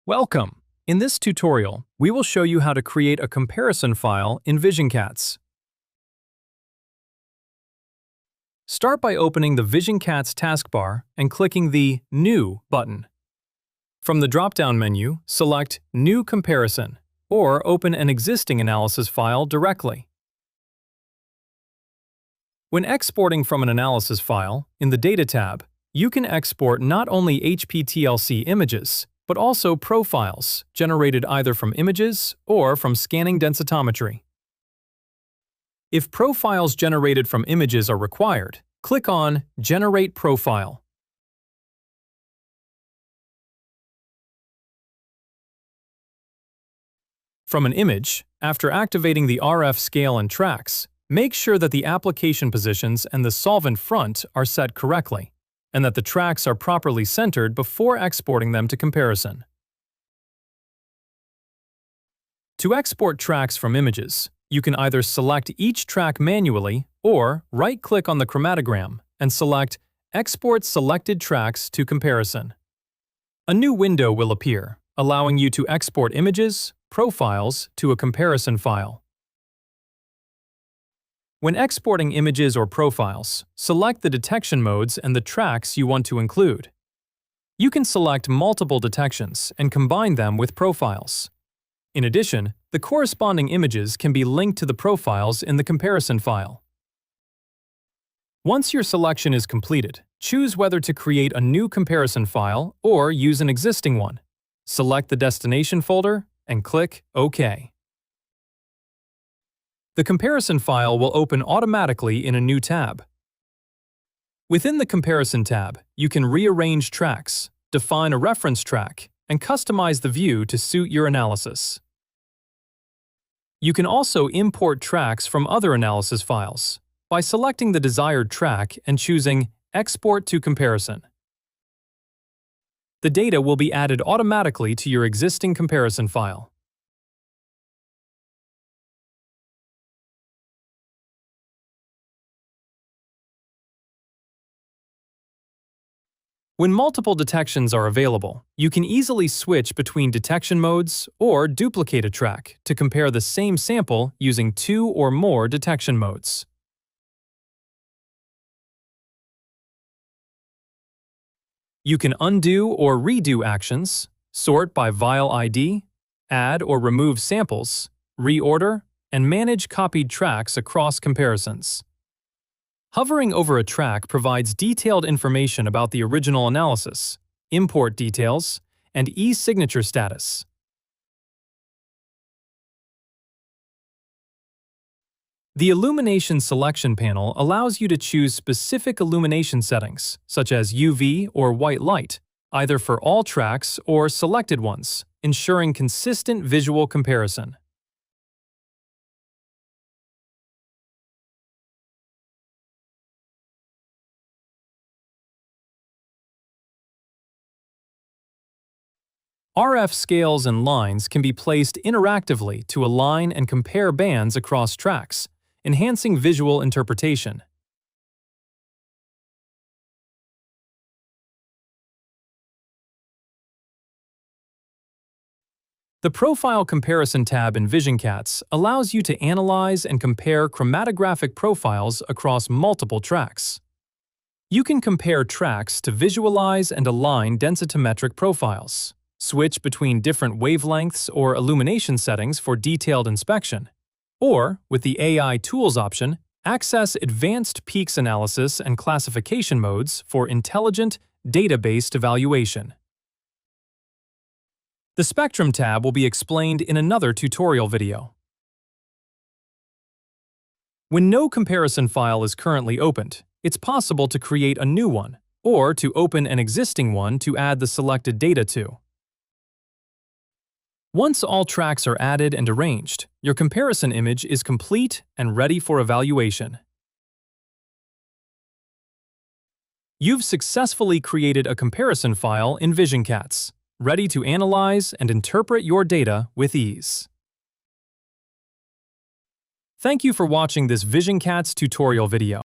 Welcome! In this tutorial, we will show you how to create a comparison file in visionCATS. Start by opening the visionCATS taskbar and clicking the New button. From the drop-down menu, select New Comparison, or open an existing analysis file directly. When exporting from an analysis file, in the Data tab, you can export not only HPTLC images, but also profiles generated either from images or from scanning densitometry. If profiles generated from images are required, click on Generate Profile. From an image, after activating the RF scale and tracks, make sure that the application positions and the solvent front are set correctly, and that the tracks are properly centered before exporting them to comparison. To export tracks from images, you can either select each track manually or right-click on the chromatogram and select Export Selected Tracks to Comparison. A new window will appear, allowing you to export images, profiles to a comparison file. When exporting images or profiles, select the detection modes and the tracks you want to include. You can select multiple detections and combine them with profiles. In addition, the corresponding images can be linked to the profiles in the comparison file. Once your selection is completed, choose whether to create a new comparison file or use an existing one. Select the destination folder and click OK. The comparison file will open automatically in a new tab. Within the Comparison tab, you can rearrange tracks, define a reference track, and customize the view to suit your analysis. You can also import tracks from other analysis files by selecting the desired track and choosing Export to Comparison. The data will be added automatically to your existing comparison file. When multiple detections are available, you can easily switch between detection modes or duplicate a track to compare the same sample using 2 or more detection modes. You can undo or redo actions, sort by vial ID, add or remove samples, reorder, and manage copied tracks across comparisons. Hovering over a track provides detailed information about the original analysis, import details, and e-signature status. The Illumination Selection panel allows you to choose specific illumination settings, such as UV or white light, either for all tracks or selected ones, ensuring consistent visual comparison. RF scales and lines can be placed interactively to align and compare bands across tracks, enhancing visual interpretation. The Profile Comparison tab in visionCATS allows you to analyze and compare chromatographic profiles across multiple tracks. You can compare tracks to visualize and align densitometric profiles, switch between different wavelengths or illumination settings for detailed inspection, or, with the AI Tools option, access advanced peaks analysis and classification modes for intelligent, data-based evaluation. The Spectrum tab will be explained in another tutorial video. When no comparison file is currently opened, it's possible to create a new one, or to open an existing one to add the selected data to. Once all tracks are added and arranged, your comparison image is complete and ready for evaluation. You've successfully created a comparison file in visionCATS, ready to analyze and interpret your data with ease. Thank you for watching this visionCATS tutorial video.